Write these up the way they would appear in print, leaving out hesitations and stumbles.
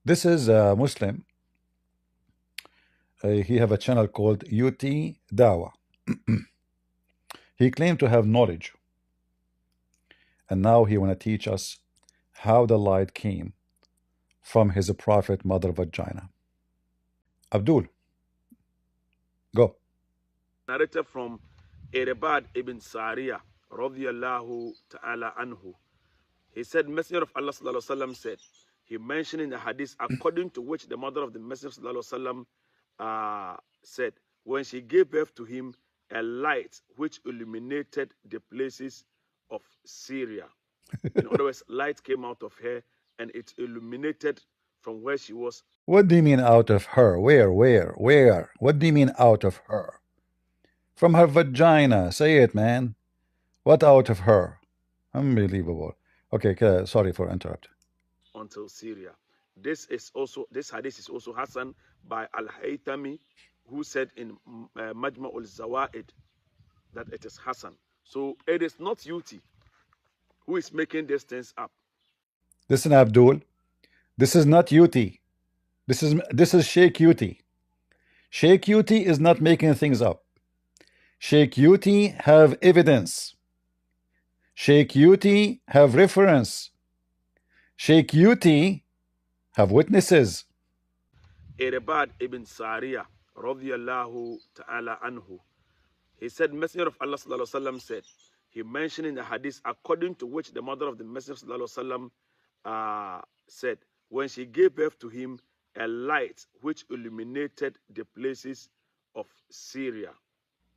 This is a Muslim. He have a channel called UT Daawa. He claimed to have knowledge, and now he want to teach us how the light came from his prophet mother vagina. Abdul, go. Narrated from Irbad ibn Sariya, radiyallahu ta'ala anhu. He said, Messenger of Allah sallallahu alaihi wasallam said, he mentioned in the hadith, according to which the mother of the Messenger sallallahu alaihi wasallam said, when she gave birth to him, a light which illuminated the places of Syria. In other words, light came out of her and it illuminated from where she was. What do you mean out of her? Where? What do you mean out of her? From her vagina. Say it, man. What out of her? Unbelievable. Okay, sorry for interrupting. Until Syria. This hadith is also Hassan by Al-Haytami, who said in Majma al-Zawaid that it is Hassan. So it is not Yuti who is making these things up. Listen, Abdul. This is not Yuti. This is Sheikh Yuti. Sheikh Yuti is not making things up. Sheikh Yuti have evidence. Sheikh Yuti have reference. Sheikh Yuti have witnesses. Irbad ibn Sariya, radiyallahu ta'ala anhu. He said, Messenger of Allah sallallahu alaihi wasallam said, he mentioned in the hadith, according to which the mother of the Messenger sallallahu alaihi wasallam said, when she gave birth to him, a light which illuminated the places of Syria.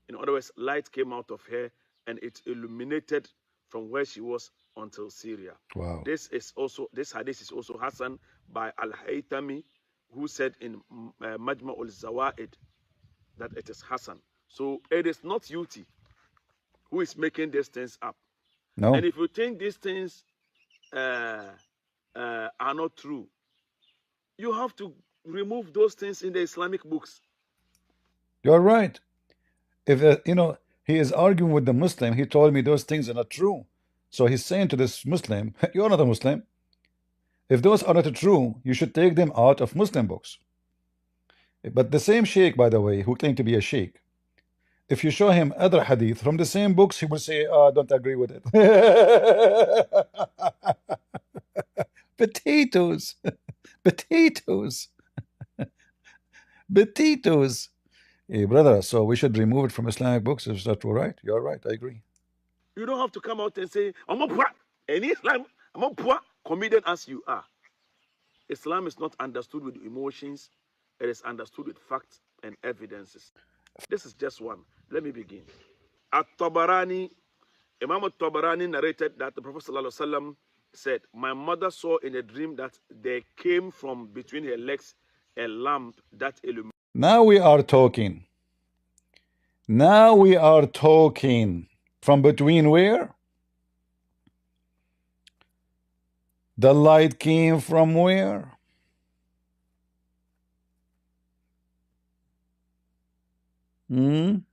In other words, light came out of her and it illuminated from where she was until Syria. Wow. This hadith is also Hassan by Al-Haytami, who said in Majma al-Zawaid that it is Hassan. So it is not Yuti who is making these things up. No. And if you think these things are not true, you have to remove those things in the Islamic books. You're right. If he is arguing with the Muslim, he told me those things are not true. So he's saying to this Muslim, you're not a Muslim. If those are not true, you should take them out of Muslim books. But the same sheikh, by the way, who claimed to be a sheikh, if you show him other hadith from the same books, he will say, I don't agree with it. Potatoes. Potatoes. Potatoes. Hey, brother, so we should remove it from Islamic books. Is that right? You're right. I agree. You don't have to come out and say, I'm a poor. In Islam, I'm a poor comedian as you are. Islam is not understood with emotions. It is understood with facts and evidences. This is just one. Let me begin. At-Tabarani, Imam At-Tabarani narrated that the Prophet ﷺ said, my mother saw in a dream that there came from between her legs a lamp that illuminated. Now we are talking. Now we are talking. From between where? The light came from where? The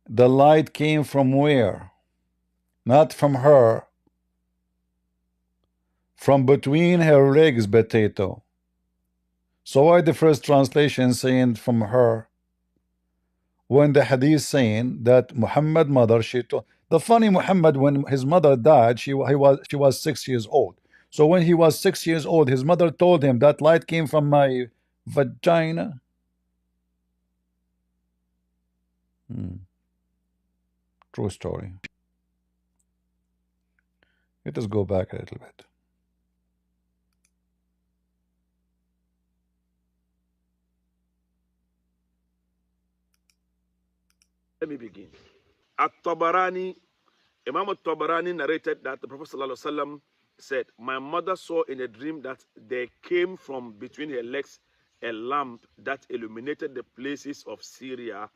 light came from where? Not from her. From between her legs, potato. So why the first translation saying from her? When the hadith saying that Muhammad mother, the funny Muhammad, when his mother died, she was 6 years old. So when he was 6 years old, his mother told him that light came from my vagina. True story. Let us go back a little bit. Let me begin. At-Tabarani, Imam At-Tabarani narrated that the Prophet ﷺ said, my mother saw in a dream that there came from between her legs a lamp that illuminated the places of Syria,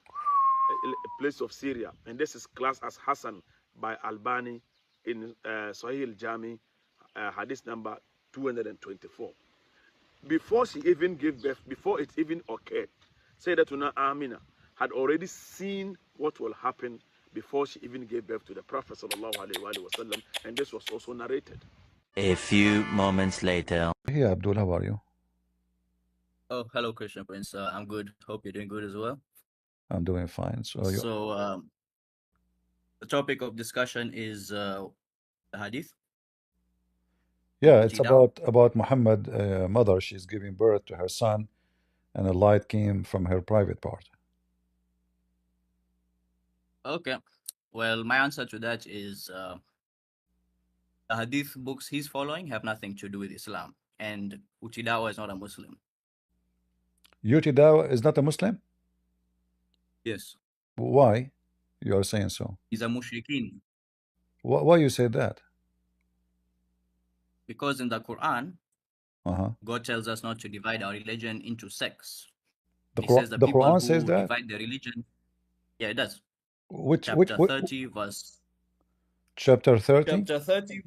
and this is classed as Hassan by Albani in Sahih al-Jami, hadith number 224. Before she even gave birth, before it even occurred, Sayyidatuna Amina had already seen what will happen before she even gave birth to the Prophet sallallahu alaihi wasallam, and this was also narrated. A few moments later. Hey, Abdul, how are you? Oh, hello, Christian Prince. I'm good. Hope you're doing good as well. I'm doing fine. So you, So, the topic of discussion is the hadith from yeah, it's Uti Daawa. about Muhammad, mother. She's giving birth to her son, and a light came from her private part. Okay. Well, my answer to that is the hadith books he's following have nothing to do with Islam, and Uti Daawa is not a Muslim. UTI Daawa is not a Muslim? Yes, Why? You are saying so. he's a mushrikeen Why you say that? because in the Quran, Uh-huh. God tells us not to divide our religion into sects. The He says the The people Quran says who that? divide their religion, yeah, it does. Which Chapter 30, verse chapter 30? chapter 30,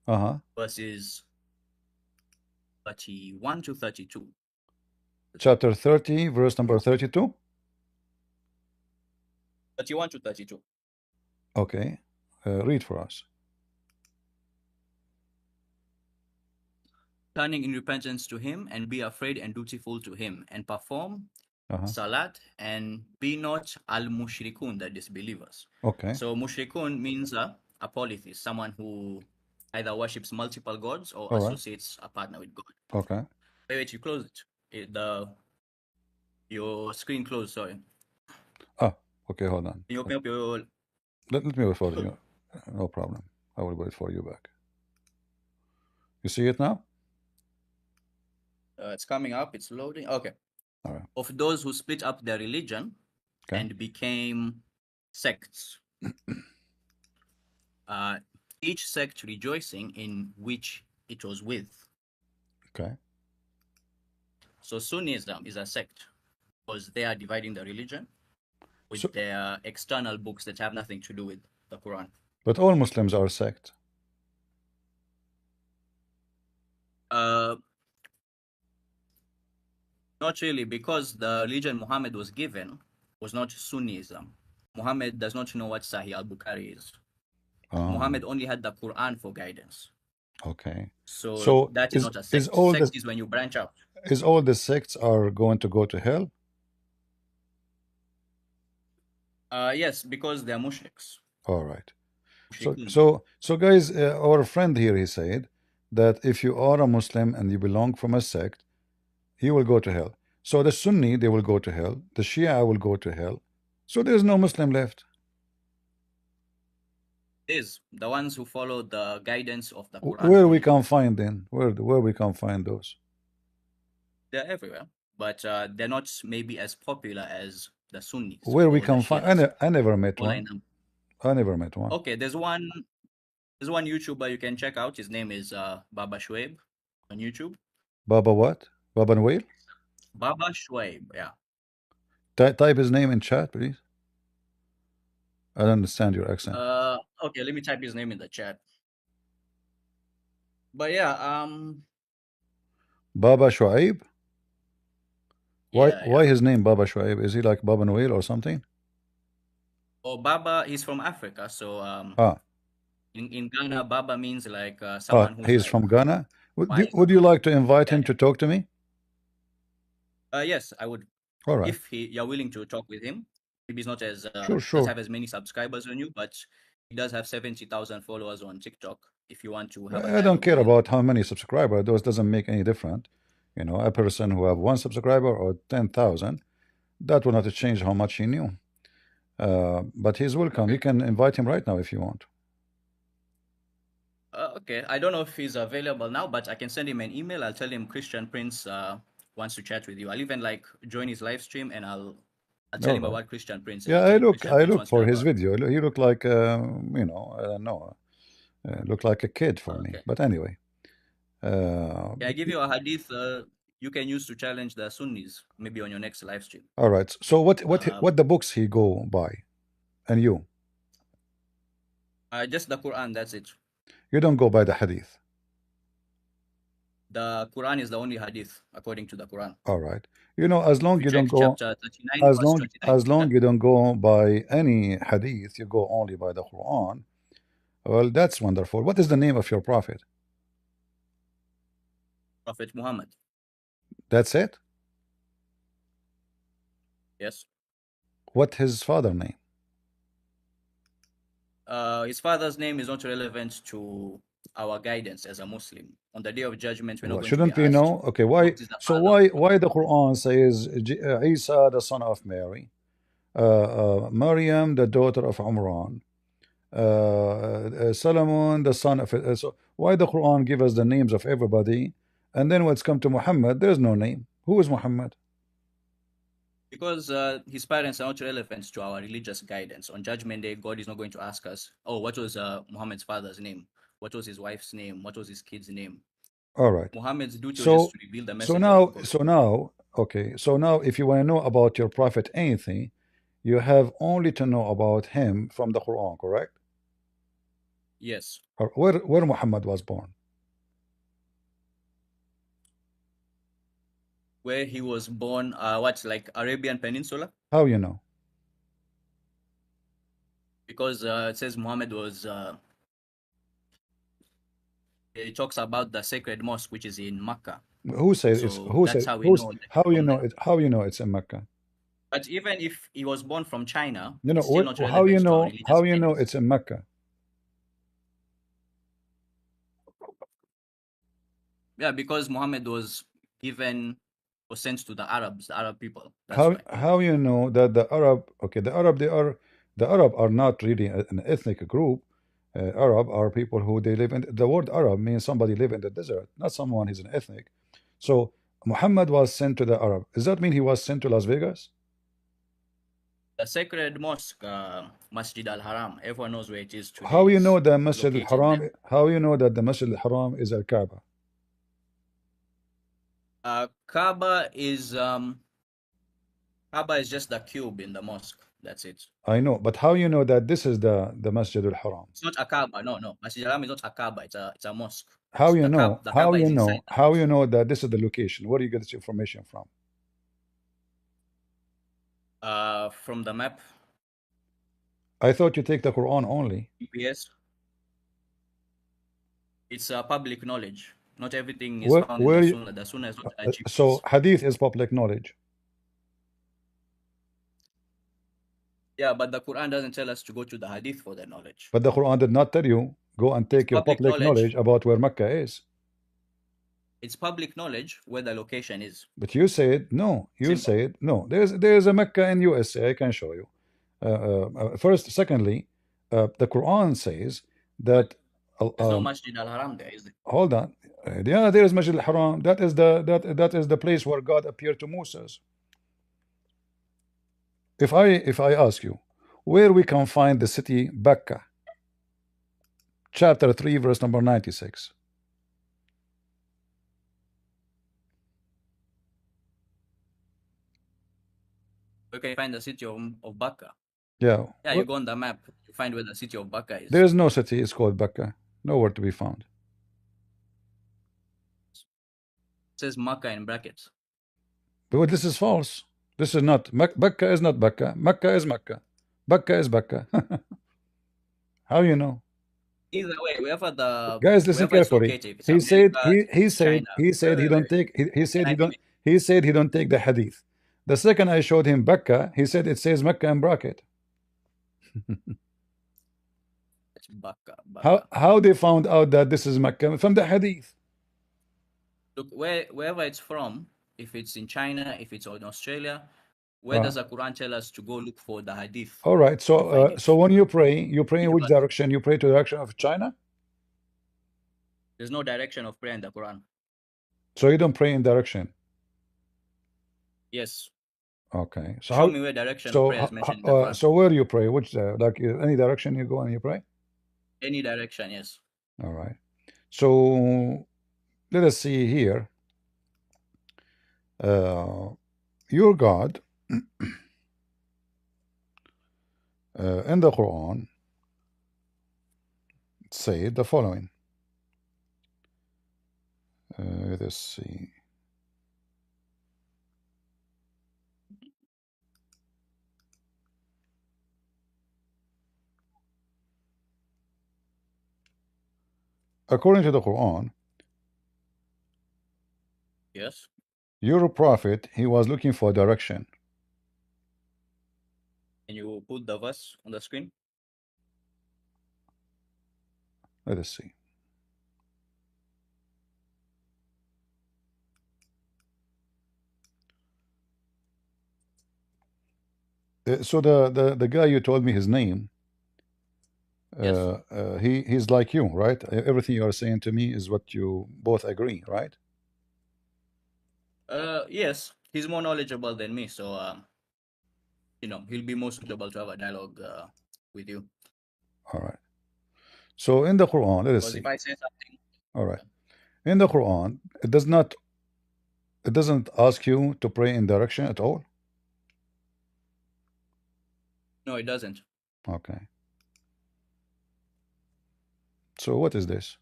Uh-huh. verses 31 to 32. Chapter 30, verse number 32? 31 to 32. Okay. Read for us. Turning in repentance to him, and be afraid and dutiful to him, and perform Uh-huh. salat, and be not al-mushrikun, the disbelievers. Okay. So mushrikun means a polytheist, someone who either worships multiple gods or All right. associates a partner with God. Okay. Wait, you close it. Your screen closed, sorry. Ah, okay, hold on. Can you open up your... Let me wait for you. No problem. I will wait for you back. You see it now? it's coming up, it's loading. Okay. All right. Of those who split up their religion Okay. and became sects. Each sect rejoicing in which it was with. Okay. So Sunnism is a sect because they are dividing the religion with So, their external books that have nothing to do with the Quran. but all Muslims are sect. Not really, because the religion Muhammad was given was not Sunnism. Muhammad does not know what Sahih al-Bukhari is. Muhammad only had the Quran for guidance. Okay. So that is not a sect. Sect is when you branch out. Is all the sects are going to go to hell? Yes, because they are mushriks. All right. So guys, our friend here, he said that if you are a Muslim and you belong from a sect, you will go to hell. So the Sunni, they will go to hell. The Shia will go to hell. So there's no Muslim left. Is the ones who follow the guidance of the Quran. Where we can find them? Where we can find those? They're everywhere, but they're not maybe as popular as the Sunnis. Where we can find? I never met one. I never met one. Okay, there's one YouTuber you can check out. His name is Baba Shuaib on YouTube. Baba what? Baba Noel? Baba Shuaib, yeah. Type his name in chat, please. I don't understand your accent. Okay, let me type his name in the chat. But yeah, Baba Shuaib? Yeah, why his name Baba Shuaib? Is he like Baba Noel or something? Oh, Baba, he's from Africa, so in Ghana, Baba means like someone who's he's like, from Ghana. Would you like to invite him to talk to me? Yes, I would. All right. If you're willing to talk with him, maybe he's not as sure. doesn't have as many subscribers on you, but he does have 70,000 followers on TikTok. If you want to have, I don't care about how many subscribers. Those doesn't make any difference. You know, a person who have 1 subscriber or 10,000, that will not change how much he knew. But he's welcome. You can invite him right now if you want. Okay, I don't know if he's available now, but I can send him an email. I'll tell him Christian Prince wants to chat with you. I'll even like join his live stream and I'll tell him about Christian Prince. Yeah, I look for his video. He looked like you know, I don't know, looked like a kid for me. But anyway, I give you a hadith you can use to challenge the Sunnis maybe on your next live stream. All right. So what the books he go by, and you? Just the Quran. That's it. You don't go by the hadith. The Quran is the only hadith according to the Quran. All right. You know, as long you don't go, as long you don't go by any hadith, you go only by the Quran. Well, that's wonderful. What is the name of your prophet? Prophet Muhammad. That's it? Yes. What his father name? His father's name is not relevant to our guidance as a Muslim. On the day of judgment, we're not Well, going to be shouldn't we asked know? Okay, what why? is the So father of why the Muhammad. Quran says Isa the son of Mary, Maryam the daughter of Imran, Solomon the son of. So why the Quran give us the names of everybody, and then when it's come to Muhammad, there's no name. Who is Muhammad? Because his parents are not relevant to our religious guidance. On Judgment Day, God is not going to ask us, oh, what was Muhammad's father's name? What was his wife's name? What was his kid's name? All right. Muhammad's duty was just So to reveal the so message of now God. so now okay. So now if you want to know about your prophet anything, you have only to know about him from the Quran, correct? Yes. Or where Muhammad was born? Where he was born, like Arabian Peninsula? How you know? Because it says Muhammad was, it talks about the sacred mosque, which is in Makkah. Who said it's So who that's said how we who's know that how he's you from know there. it how you know it's in Mecca? But even if he was born from China, You know it's still not how you relevant to our know religious guidance. it's in Mecca? Yeah, because Muhammad was given or sent to the Arabs, the Arab people. That's How why. you know that the Arab okay the Arab are not really an ethnic group. Arab are people who they live in the word Arab means somebody live in the desert, not someone who's an ethnic. So Muhammad was sent to the Arab. Does that mean he was sent to Las Vegas? The sacred mosque, Masjid al-Haram, everyone knows where it is today. How you know It's the Masjid located there. al-Haram? How you know that the Masjid al-Haram is al-Kaaba? Kaaba is just the cube in the mosque. That's it. I know, but how you know that this is the Masjid al-Haram? It's not a Kaaba. No. Masjid al-Haram is not a Kaaba. It's a mosque. How you know? The How Kaaba you is inside know? the How you mosque. know that this is the location? Where do you get this information from? From the map, I thought you take the Quran only. GPS, it's public knowledge. Not everything is Where found in where the you, Sunnah. The Sunnah is not a so GPS. Hadith is public knowledge. Yeah, but the Quran doesn't tell us to go to the Hadith for the knowledge. But the Quran did not tell you go and It's take your public public knowledge. knowledge about where Mecca is. It's public knowledge where the location is. But you said no. You Simple. said no. There's a Mecca in USA. I can show you. First, secondly, the Quran says But that. there's no Masjid al-Haram there, is there? Hold on. Yeah, there is Masjid al-Haram. That is the place where God appeared to Moses. If I ask you where we can find the city Becca, chapter 3, verse number 96. You can find the city of Bakka. Yeah. Yeah, you go on the map, you find where the city of Bakka is. There is no city, it's called Becca. Nowhere to be found. It says Makkah in brackets. But this is false. This is not. Becca is not Becca. Mecca is Mecca. Becca is Becca. How you know? Either way, Guys, listen wherever it's carefully. located, if it's He said America, if it's China. he said he Wait, don't wait. take he Can said I finish? he said he don't take the hadith. The second I showed him Becca, he said it says Mecca in bracket. It's Bakka. How they found out that this is Mecca? From the hadith. Look, wherever it's from, if it's in China, if it's in Australia, where does the Quran tell us to go look for the hadith All right. to find it? So when you pray in which But direction? You pray to the direction of China? there's no direction of prayer in the Quran. So you don't pray in direction. Yes. Okay. So Show me where direction of prayer is mentioned in the Quran. so where do you pray? Which like any direction you go and you pray? Any direction, yes. All right. So let us see here. Your God in the Quran say the following. Let us see. according to the Quran, Yes. your prophet, he was looking for direction. Can you put the verse on the screen? Let us see. So the guy you told me his name, Yes. he's like you, right? Everything you are saying to me is what you both agree, right? Yes. He's more knowledgeable than me, so you know, he'll be more suitable to have a dialogue with you. All right. So in the Quran, let us Because see. if I say something, All right. In the Quran, it doesn't ask you to pray in direction at all. no, it doesn't. Okay. So what is this?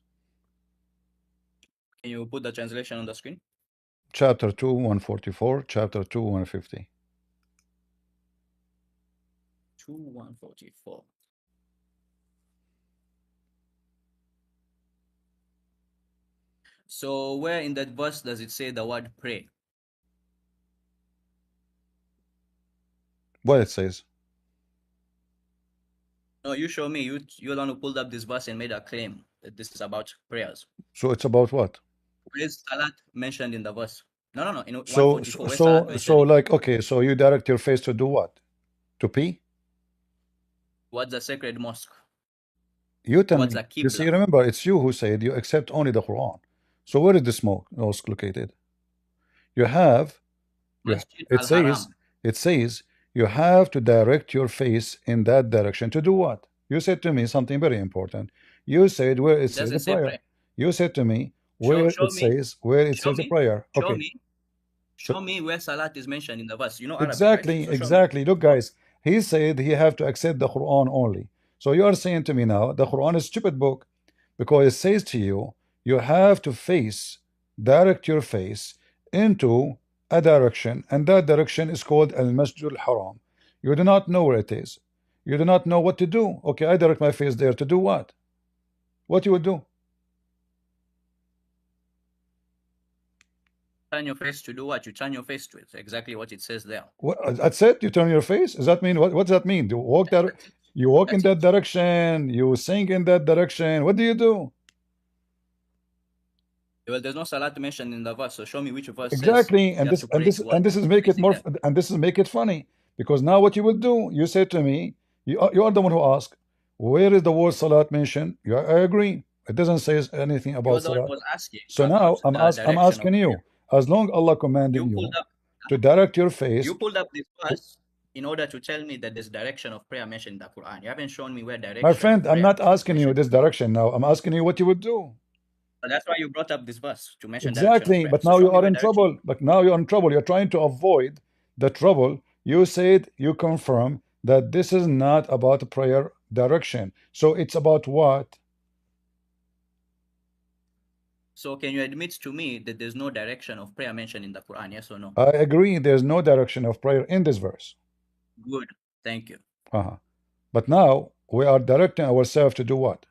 Can you put the translation on the screen? Chapter 2, 144, chapter 2, 150. 2144. So where in that verse does it say the word pray? What it says? No, you show me. You're the one who pulled up this verse and made a claim that this is about prayers. So it's about what? Where is salat mentioned in the verse? No, no, no. In So 144, where's salat so mentioned in? like, okay, so you direct your face to do what? To pee? What's the sacred mosque? You tell What's me. the You see, Qibla? remember, it's you who said you accept only the Quran. So where is the mosque located? You have, you, Masjid it says, al-Haram. it says you have to direct your face in that direction to do what? You said to me something very important. You said where it It says a doesn't say prayer. pray. You said to me Show, where show it me, says show a me, prayer. show Okay. me, So show me where salat is mentioned in the verse. You know Arabic, right? exactly, So show me. exactly. Look, guys, he said he have to accept the Quran only. So you are saying to me now the Quran is stupid book because it says to you you have to direct your face into a direction, and that direction is called Al Masjid Al Haram. You do not know where it is. You do not know what to do. Okay, I direct my face there to do what? What you would do? Turn your face to do what? You turn your face to it. Exactly what it says there. That's it. You turn your face. Does that mean what? Does that mean? Do you walk there? That's it. You walk in That's it. that direction. You sing in that direction. What do you do? Well, there's no salat mentioned in the verse, so show me which verse says Exactly, you and have this to and pray this and towards this is make it facing more them. and this is make it funny because now what you will do, you say to me, you are the one who asked, where is the word salat mentioned? I agree. It doesn't say anything You're about the one who salat. was asking So now about the I'm direction of asking prayer. you, as long Allah commanding You pulled you up to direct your face you pulled up this to, verse in order to tell me that there's direction of prayer mentioned in the Quran. You haven't shown me where my direction friend, of I'm prayer not is asking you mentioned. this direction now. I'm asking you what you would do. But that's why you brought up this verse to mention direction of Exactly, prayer. but So now show you me are where in direction. trouble. But now you're in trouble. You're trying to avoid the trouble. You said you confirm that this is not about prayer direction. So it's about what? So can you admit to me that there's no direction of prayer mentioned in the Quran? Yes or no? I agree. There's no direction of prayer in this verse. Good. Thank you. But now we are directing ourselves to do what?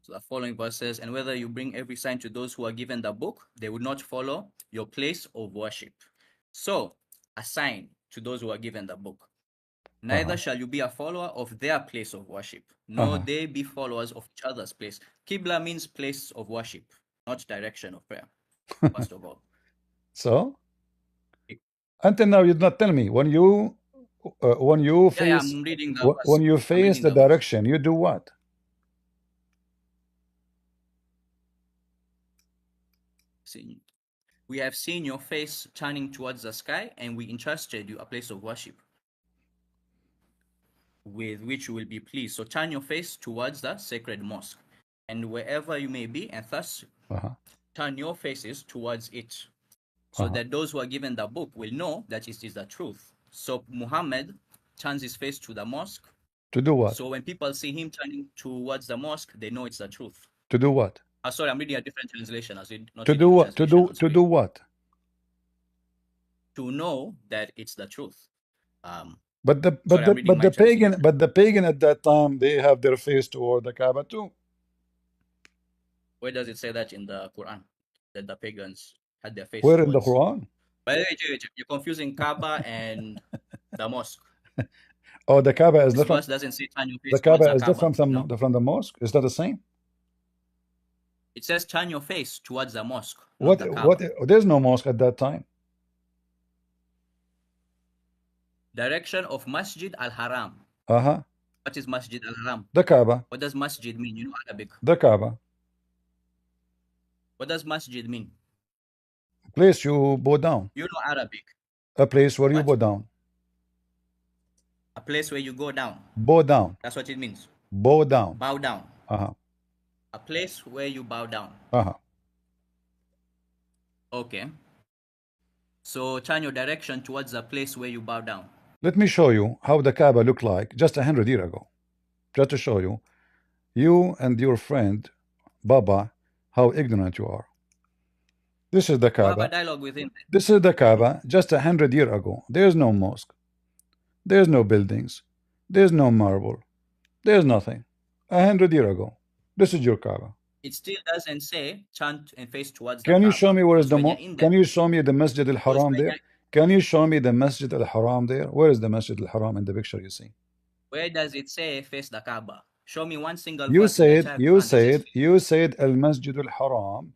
So the following verse says, and whether you bring every sign to those who are given the book, they would not follow your place of worship. So, a sign to those who are given the book. Neither shall you be a follower of their place of worship, nor they be followers of each other's place. Qibla means place of worship, not direction of prayer, first of all. So until now you did not tell me when you Yeah, face I'm reading the verse. when you I'm face reading the the verse. direction, you do what? See, we have seen your face turning towards the sky, and we entrusted you a place of worship with which you will be pleased. So turn your face towards the sacred mosque, and wherever you may be, and thus turn your faces towards it, so that those who are given the book will know that it is the truth. So Muhammad turns his face to the mosque. To do what? So when people see him turning towards the mosque, they know it's the truth. To do what? Sorry, I'm reading a different translation. Not To reading do the what? translation on To screen. do what? To know that it's the truth. But the Sorry, I'm reading my translation. but the pagan at that time, they have their face toward the Kaaba too. Where does it say that in the Quran? That the pagans had their face Where in the towards? Quran? By the way, you're confusing Kaaba and the mosque. Oh, the Kaaba is This different. verse doesn't say turn your The face towards Kaaba the is Kaaba. different No. from the mosque. Is that the same? It says turn your face towards the mosque, not the Kaaba. There's no mosque at that time. Direction of Masjid al-Haram. Uh-huh. What is Masjid al-Haram? The Kaaba. What does Masjid mean? You know Arabic. The Kaaba. What does Masjid mean? Place you bow down. You know Arabic. A place where you What? bow down. A place where you go down. Bow down. That's what it means. Bow down. Bow down. Uh-huh. A place where you bow down. Uh-huh. Okay. So turn your direction towards the place where you bow down. Let me show you how the Kaaba looked like just 100 years ago. Just to show you, you and your friend Baba, how ignorant you are. This is the We'll have a Kaaba. dialogue with him. This is the Kaaba just 100 years ago. There's no mosque. There's no buildings. There's no marble. There's nothing. 100 years ago. This is your Kaaba. It still doesn't say turn and face towards Can the you Kaaba. show me where is the Because when mosque? you're in Can there, you show me the Masjid al-Haram when there? you're- Can you show me the Masjid al-Haram there? Where is the Masjid al-Haram in the picture you see? where does it say face the Kaaba? Show me one single You verse in the said, entire you Quran that says said, you said al-Masjid al-Haram.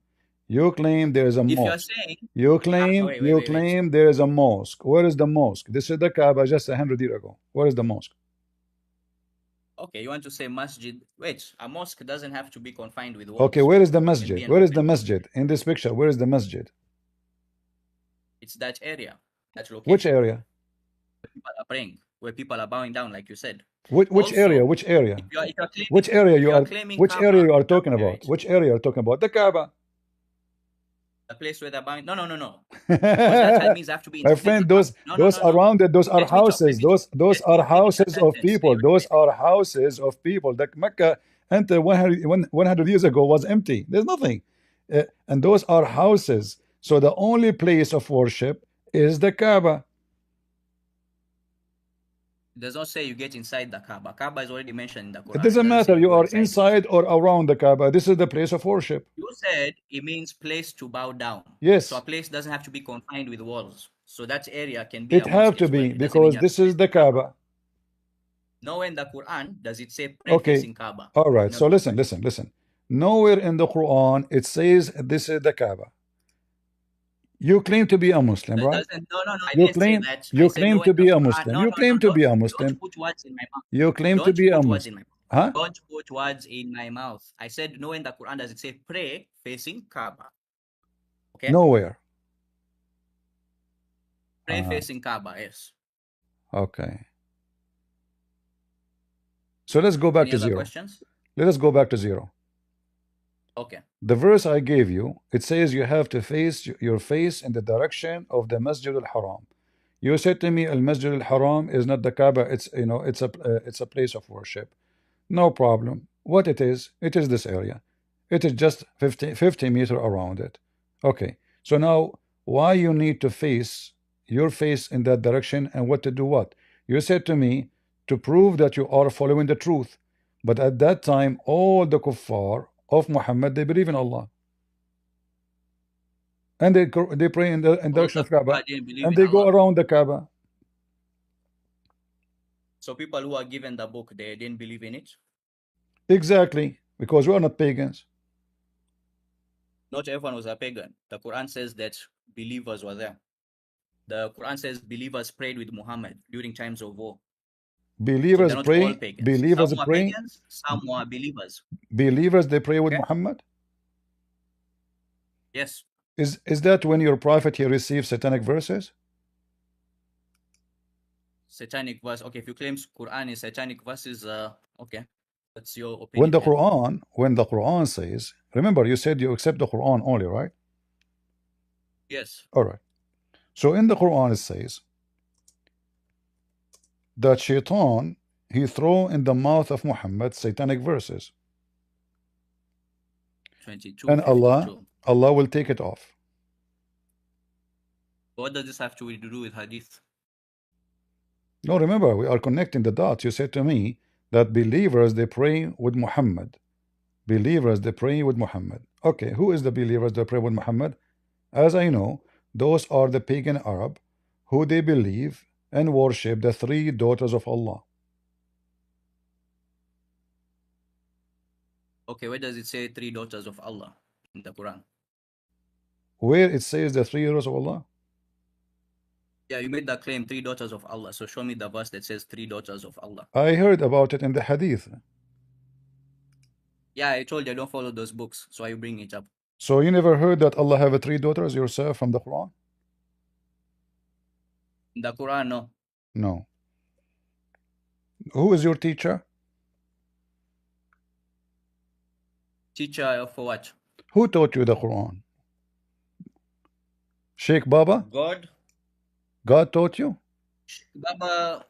You claim there is a if you're mosque. saying You claim, wait. there is a mosque. Where is the mosque? This is the Kaaba just 100 years ago. Where is the mosque? Okay, you want to say masjid. Wait, a mosque doesn't have to be confined with walls. Okay, where is the It can be masjid? an Where is the open- masjid? In this picture, where is the masjid? It's that area, that location. Which area? Where people are praying, where people are bowing down, like you said. Which Also, area? Which area? If you're claiming, Which area you you're are? claiming Which Kaaba, area you are talking wait, about? Which area you are talking about? The Kaaba. the place where they're bowing. No. Because that means they have to be My inside friend, the Kaaba. those around it, those are Let me talk, houses. let me talk. Those Let me are finish the houses of sentence. people. Wait. Those are houses of people. The Mecca until 100 years ago was empty. There's nothing. And those are houses. So the only place of worship is the Kaaba. It does not say you get inside the Kaaba. Kaaba is already mentioned in the Quran. It doesn't matter. say You go are inside it. inside or around the Kaaba. This is the place of worship. You said it means place to bow down. Yes. So a place doesn't have to be confined with walls. So that area can be It a have mosque to as well. be It doesn't mean because you have this to is the Kaaba. nowhere in the Quran does it say pray Okay. facing Kaaba. All right. No. So listen. Nowhere in the Quran it says this is the Kaaba. You claim to be a Muslim, That right? doesn't, no. I You didn't claim say that. you I said claim nowhere to in the be a Quran. Muslim. No, You claim to be a Muslim. Don't put words in my mouth. You claim to Don't be a put words in Muslim. my mouth. Huh? Don't put words in my mouth. I said nowhere in the Quran does it say pray facing Kaaba. Okay? Nowhere. Pray facing Kaaba, yes. Okay. So let's go back Any to other zero. questions? Let us go back to zero. Okay. The verse I gave you, it says you have to face your face in the direction of the Masjid al-Haram. You said to me, Al-Masjid al-Haram is not the Kaaba. It's it's a place of worship. No problem. What it is this area. It is just 50 meters around it. Okay. So now, why you need to face your face in that direction and what to do what? You said to me to prove that you are following the truth. But at that time, all the kuffar of Muhammad, they believe in Allah. And they pray in the direction of Kaaba. And they go around the Kaaba. So people who are given the book, they didn't believe in it? Exactly. Because we are not pagans. Not everyone was a pagan. The Quran says that believers were there. The Quran says believers prayed with Muhammad during times of war. Believers so pray. Believers some pray. Pagans, some were believers. Believers they pray with Muhammad. Yes. Is that when your prophet he receives satanic verses? Satanic verse. Okay, if you claim Quran is satanic verses, okay, that's your opinion. When the Quran says, remember you said you accept the Quran only, right? Yes. All right. So in the Quran it says that Shaitan he throw in the mouth of Muhammad satanic verses. 22. And 52. Allah will take it off. What does this have to do with hadith? No, remember, we are connecting the dots. You said to me that believers, they pray with Muhammad. Believers, they pray with Muhammad. Okay, who is the believers that pray with Muhammad? As I know, those are the pagan Arab who they believe and worship the three daughters of Allah. Okay, where does it say three daughters of Allah in the Quran? Where it says the three daughters of Allah? Yeah, you made that claim, three daughters of Allah. So show me the verse that says three daughters of Allah. I heard about it in the Hadith. Yeah, I told you I don't follow those books, so why you bring it up? So you never heard that Allah have three daughters yourself from the Quran? In the Quran, no. No. Who is your teacher? Teacher for what? Who taught you the Quran? Sheikh Baba? God. God taught you? Baba,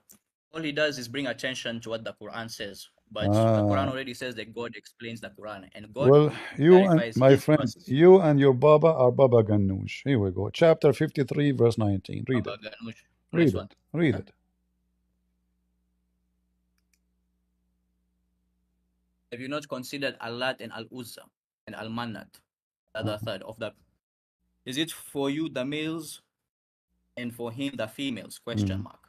all he does is bring attention to what the Quran says. But the Quran already says that God explains the Quran, and God Well, you and clarifies my his friend, verses. you and your Baba are Baba Ganoush. Here we go. Chapter 53, verse 19. Read it. Baba Ganush. Read Nice one. it. Read it. Have you not considered Allat and Al-Uzza and Al-Manat, the other third of the... Is it for you the males and for him the females? Question mark.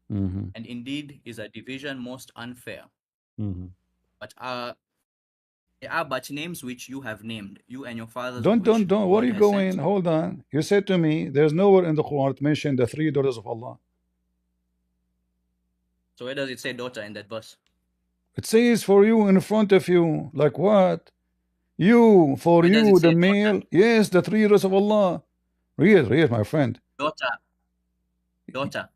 And indeed is a division most unfair. But they are but names which you have named, you and your fathers, Don't. Where God are you has going? sent. Hold on. You said to me, there's nowhere in the Quran it mentioned the three daughters of Allah. So where does it say daughter in that verse? It says for you in front of you. Like what? You, for Where does it you, say the male. daughter? Yes, the three daughters of Allah. Read, my friend. Daughter.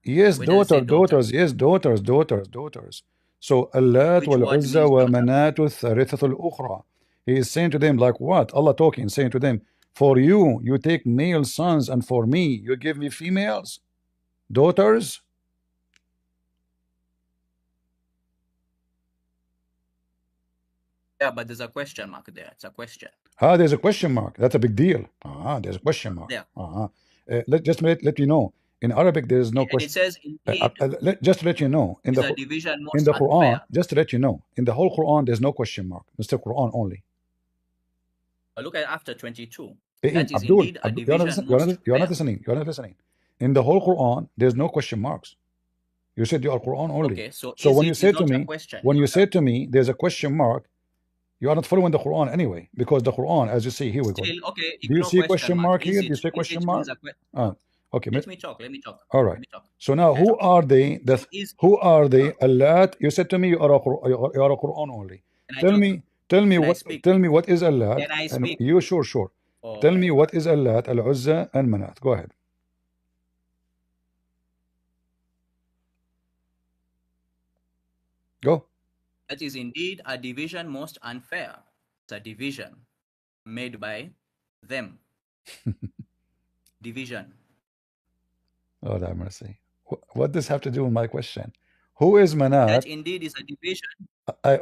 Yes, Where does it say daughter? daughters. Yes, daughters. So Allat Which wal word Uzza means wa daughter? Manatu Tharithatul Ukhra. He is saying to them, like what? Allah talking, saying to them, for you, you take male sons, and for me, you give me females, daughters. Yeah, but there's a question mark there. It's a question. There's a question mark. That's a big deal. There's a question mark. Yeah. Let you know. In Arabic, there is no And it question. says, indeed, Just to let you know, is a division in most the Quran, unfair. just to let you know, in the whole Quran, there's no question mark. Mr. Quran only. But look at after 22. Hey, That is Abdul, indeed a division most you're not fair. listening. You're not listening. In the whole Quran, there's no question marks. You said you are Quran only. Okay, so So is when you it is say to not a me, question. when you say to me, there's a question mark, you are not following the Quran anyway, because the Quran, as you see, here we go. Still, okay, Do you ignore see question question mark. mark here? Is Do you see it question means mark? a question? Okay. Let me talk. Let me talk. All Let right. me talk. So now, Let me who talk. are they? So is Who are they? no, Allah. You said to me, you are a Quran only. can I Tell talk? me Can I speak? what is Allah? Can I And speak? you sure. Oh Tell my me God. what is Allah, Al Uzza, and Manat. Go ahead. Go. That is indeed a division most unfair. It's a division made by them. Division. Oh, that mercy. What does have to do with my question? Who is Manat? That indeed is a division.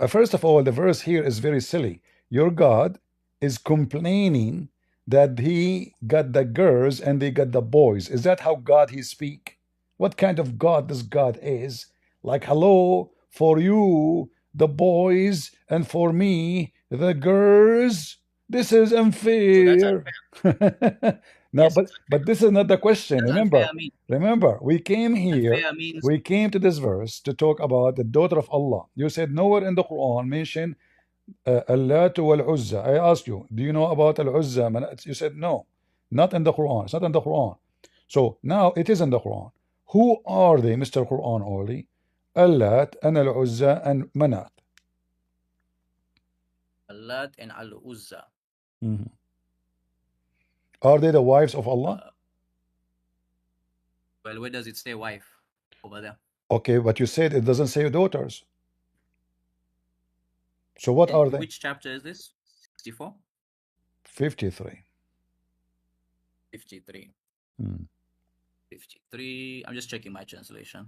First of all, the verse here is very silly. Your God is complaining that he got the girls and they got the boys. Is that how God he speak? What kind of God this God is? Like, hello, for you, the boys, and for me, the girls. This is So that's unfair. unfair. Now, Yes, but it's unfair. this is not the question. What does unfair Remember, mean? we came here. Unfair means We came to this verse to talk about the daughter of Allah. You said nowhere in the Quran mention Allat wal Uzza. I asked you, do you know about Al Uzza? You said no, not in the Quran. It's not in the Quran. So now it is in the Quran. Who are they, Mr. Quran only? Allat and Al Uzza and Manat. Allat and Al-Uzza. Are they the wives of Allah? Well, where does it say wife? Over there. Okay, but you said it doesn't say daughters. So what are they? Which chapter is this? 64? 53. 53. Hmm. 53. I'm just checking my translation.